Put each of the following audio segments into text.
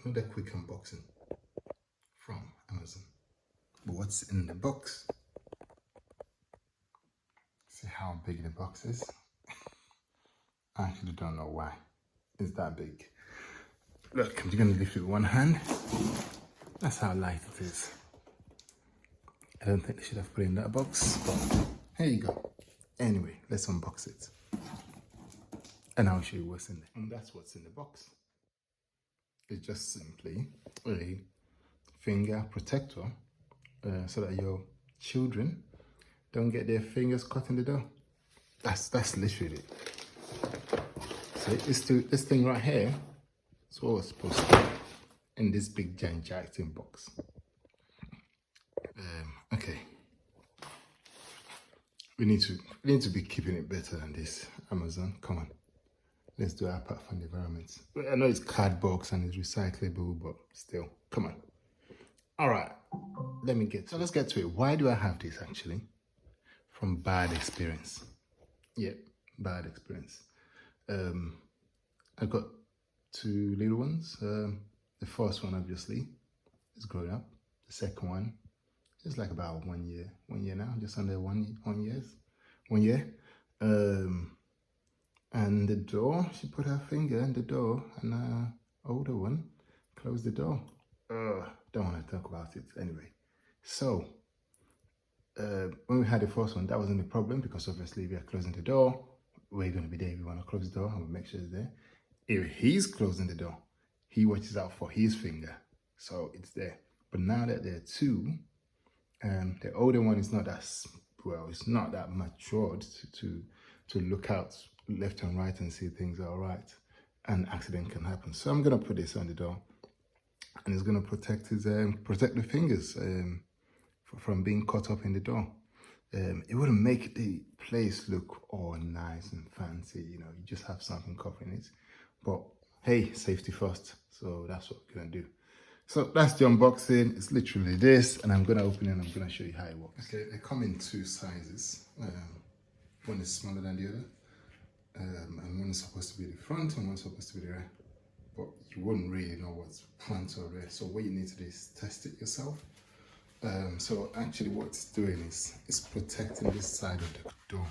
Another quick unboxing from Amazon. But what's in the box? See how big the box is? I actually don't know why it's that big. Look, I'm just gonna lift it with one hand. That's how light it is. I don't think they should have put it in that box, but here you go. Anyway, let's unbox it. And I'll show you what's in there. And that's what's in the box. It's just simply a finger protector so that your children don't get their fingers caught in the dough. That's literally it. So this thing right here is what was supposed to be in this big giant box. Okay. We need to be keeping it better than this, Amazon. Come on. Let's do our part for the environment. I know it's cardboard and it's recyclable, but still, come on. All right, let's get to it. Why do I have this actually? From bad experience. Yeah, bad experience. I got two little ones. The first one obviously is growing up. The second one is like about 1 year now, just under 1 year. And the door, she put her finger in the door, and the older one closed the door. Don't want to talk about it anyway. So, when we had the first one, that wasn't the problem because obviously we are closing the door. We're going to be there. We want to close the door and we'll make sure it's there. If he's closing the door, he watches out for his finger. So it's there. But now that there are two, the older one is not as, well, it's not that matured to look out left and right and see things are all right, and accident can happen. So I'm gonna put this on the door, and it's gonna protect his protect the fingers from being caught up in the door. It wouldn't make the place look all nice and fancy, you know. You just have something covering it, but hey, safety first. So that's what we're gonna do. So that's the unboxing. It's literally this, and I'm gonna open it and I'm gonna show you how it works. Okay, they come in two sizes. One is smaller than the other. And one is supposed to be the front and one's supposed to be the rear, but you wouldn't really know what's front or rear, so what you need to do is test it yourself. So actually what it's doing is it's protecting this side of the door.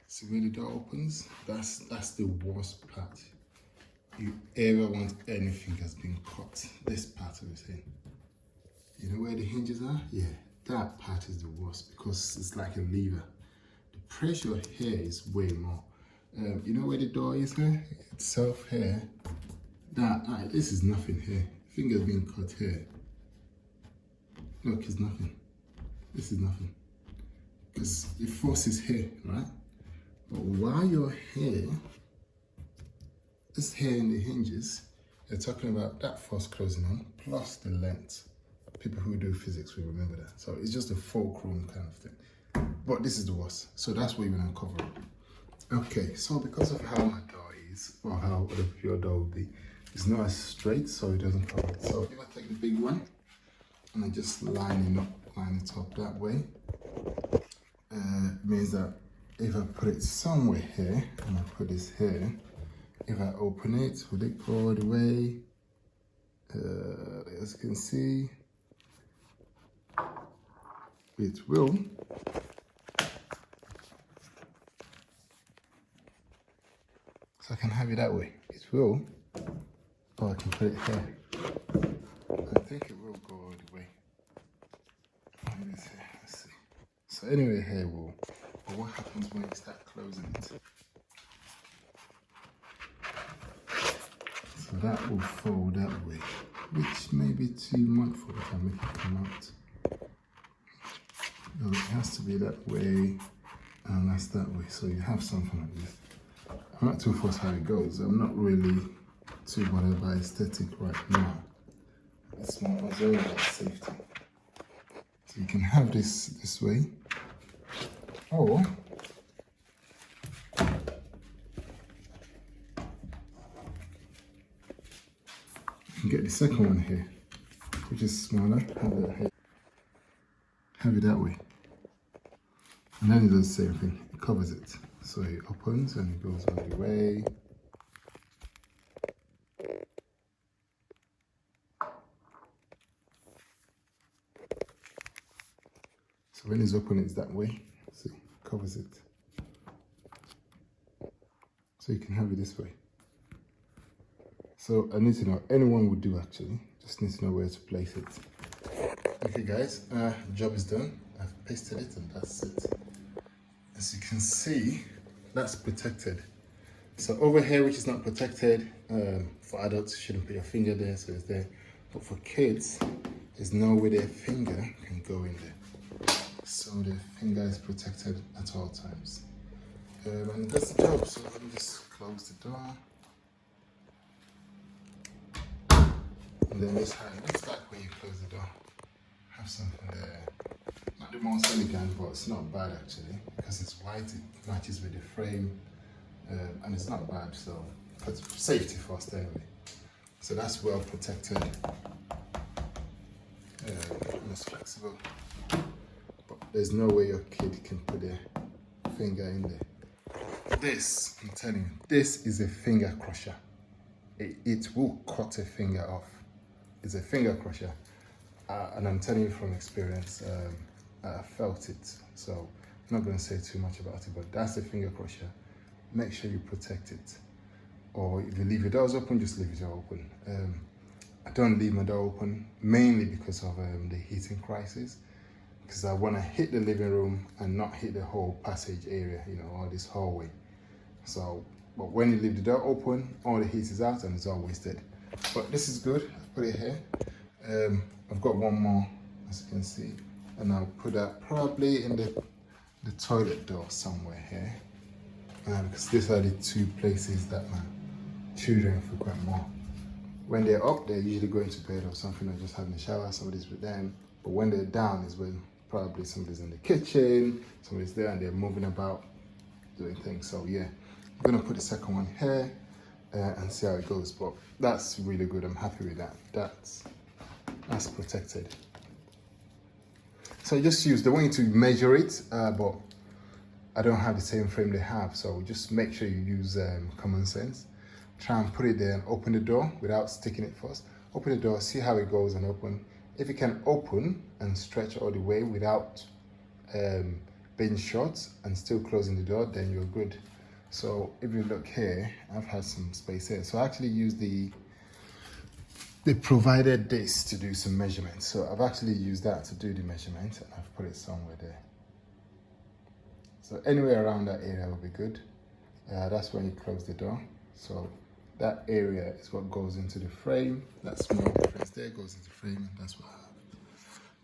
See when the door opens, that's the worst part. You ever want anything that's been cut, this part of the thing. You know where the hinges are? Yeah, that part is the worst because it's like a lever. The pressure here is way more. You know where the door is here? Itself here. This is nothing here. Finger's being cut here. Look, it's nothing. This is nothing. Because the force is here, right? But while you're here, this here in the hinges, you're talking about that force closing on, plus the length. People who do physics will remember that. So it's just a fulcrum kind of thing. But this is the worst. So that's what you're gonna cover. Okay, so because of how my door is, or how your door will be, it's not as straight, so it doesn't cover it. So if I take the big one, and I just line it up that way, it means that if I put it somewhere here, and I put this here, if I open it, will it go all the way? As you can see, it will. So I can have it that way. It will, or I can put it here. I think it will go all the way. Let's see. So anyway, here it will. But what happens when you start closing it? So that will fold that way, which may be too much for it. I'll make it come out. No, it has to be that way, and that's that way. So you have something like this. I'm not too fussed how it goes. I'm not really too bothered by aesthetic right now. It's more about safety. So you can have this way, or you can get the second one here, which is smaller. Have it that way, and then it does the same thing. It covers it, so it opens and it goes all the way. So when it's open, it's that way. See, covers it. So you can have it this way. So I need to know, anyone would do actually, just need to know where to place it. Okay guys, the job is done. I've pasted it and that's it. As you can see, that's protected. So over here, which is not protected, for adults, you shouldn't put your finger there, so it's there. But for kids, there's no way their finger can go in there. So the finger is protected at all times. And that's the job, so let me just close the door. And then this hand looks like when you close the door. Have something there. Not the most elegant, but it's not bad actually, because it's white, it matches with the frame, and it's not bad, so for safety first anyway. So that's well protected, and it's flexible. But there's no way your kid can put their finger in there. This, I'm telling you, this is a finger crusher. It will cut a finger off. It's a finger crusher. And I'm telling you from experience, I felt it. So I'm not going to say too much about it, but that's a finger crusher. Make sure you protect it. Or if you leave your doors open, just leave your door open. I don't leave my door open, mainly because of the heating crisis. Because I want to hit the living room and not hit the whole passage area, you know, or this hallway. So, but when you leave the door open, all the heat is out and it's all wasted. But this is good. I've put it here. I've got one more, as you can see, and I'll put that probably in the toilet door somewhere here, because these are the two places that my children frequent more. When they're up, they're usually going to bed or something, or just having a shower, somebody's with them. But when they're down is when probably somebody's in the kitchen, somebody's there and they're moving about, doing things. So yeah, I'm gonna put the second one here and see how it goes. But that's really good, I'm happy with that. That's protected. So just use, they want you to measure it, but I don't have the same frame they have. So just make sure you use common sense. Try and put it there and open the door without sticking it first. Open the door, see how it goes and open. If it can open and stretch all the way without being short and still closing the door, then you're good. So if you look here, I've had some space here. So I actually use they provided this to do some measurements. So I've actually used that to do the measurement and I've put it somewhere there. So anywhere around that area will be good. That's when you close the door. So that area is what goes into the frame. That small difference there goes into the frame, and that's what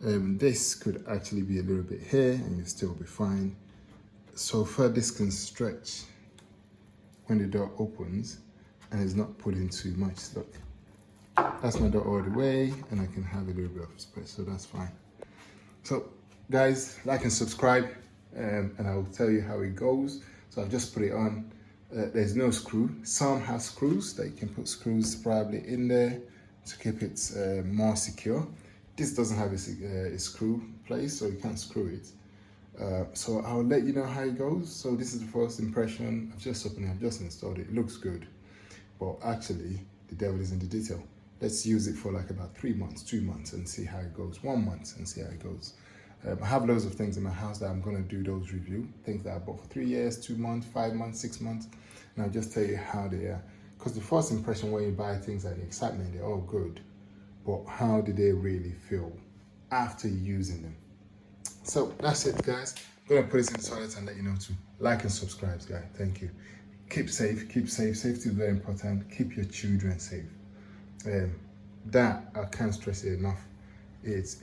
I have. This could actually be a little bit here and you'll still be fine. So far this can stretch when the door opens and it's not pulling too much. Look. That's my door all the way and I can have a little bit of space, so that's fine. So guys, like and subscribe and I will tell you how it goes. So I've just put it on. There's no screw. Some have screws that you can put screws probably in there to keep it more secure. This doesn't have a screw place, so you can't screw it. So I'll let you know how it goes. So this is the first impression. I've just opened it, I've just installed it. It looks good, but actually the devil is in the detail. Let's use it for like about 3 months, 2 months and see how it goes. 1 month and see how it goes. I have loads of things in my house that I'm gonna do those review. Things that I bought for 3 years, 2 months, 5 months, 6 months. And I'll just tell you how they are. Because the first impression when you buy things like the excitement, they're all good. But how do they really feel after using them? So that's it guys. I'm gonna put this in the toilet and let you know to like and subscribe guys. Thank you. Keep safe, keep safe. Safety is very important. Keep your children safe. That I can't stress it enough. It's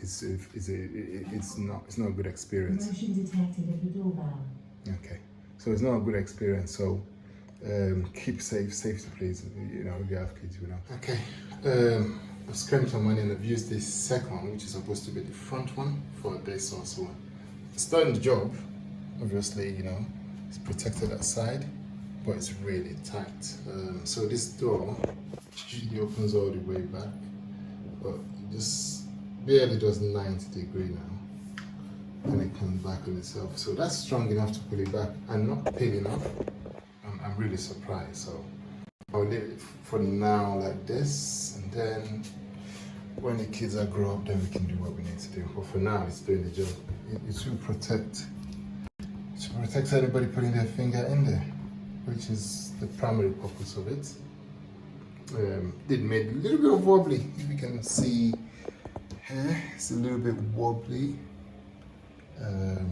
not a good experience. Motion detected at the doorbell. Okay, so it's not a good experience. So keep safe, safety please. You know, if you have kids, you know. Okay, I've spent some money and I've used this second one, which is supposed to be the front one for this also. It's done the job. Obviously, you know, it's protected that side, but it's really tight. So this door usually opens all the way back, but it just barely does 90 degrees now, and it comes back on itself. So that's strong enough to pull it back and not pain enough. I'm really surprised. So I'll leave it for now like this, and then when the kids are grown up, then we can do what we need to do. But for now, it's doing the job. It should protect anybody putting their finger in there, which is the primary purpose of it. It made a little bit of wobbly. If you can see here, it's a little bit wobbly,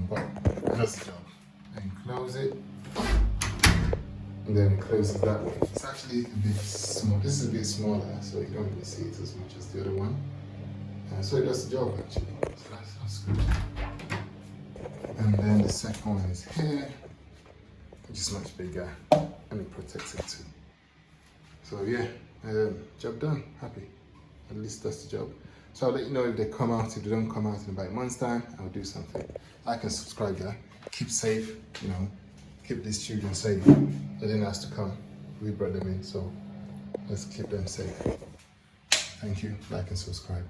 but that's the job. And close it, and then it closes that way. It's actually a bit small. This is a bit smaller, so you don't really see it as much as the other one. So it does the job actually. So that's good. And then the second one is here, which is much bigger, and it protects it too. So yeah, job done. Happy. At least that's the job. So I'll let you know if they come out. If they don't come out in about a month's time, I'll do something. Like and subscribe there. Keep safe, you know. Keep these children safe. They didn't ask to come. We brought them in, so let's keep them safe. Thank you. Like and subscribe.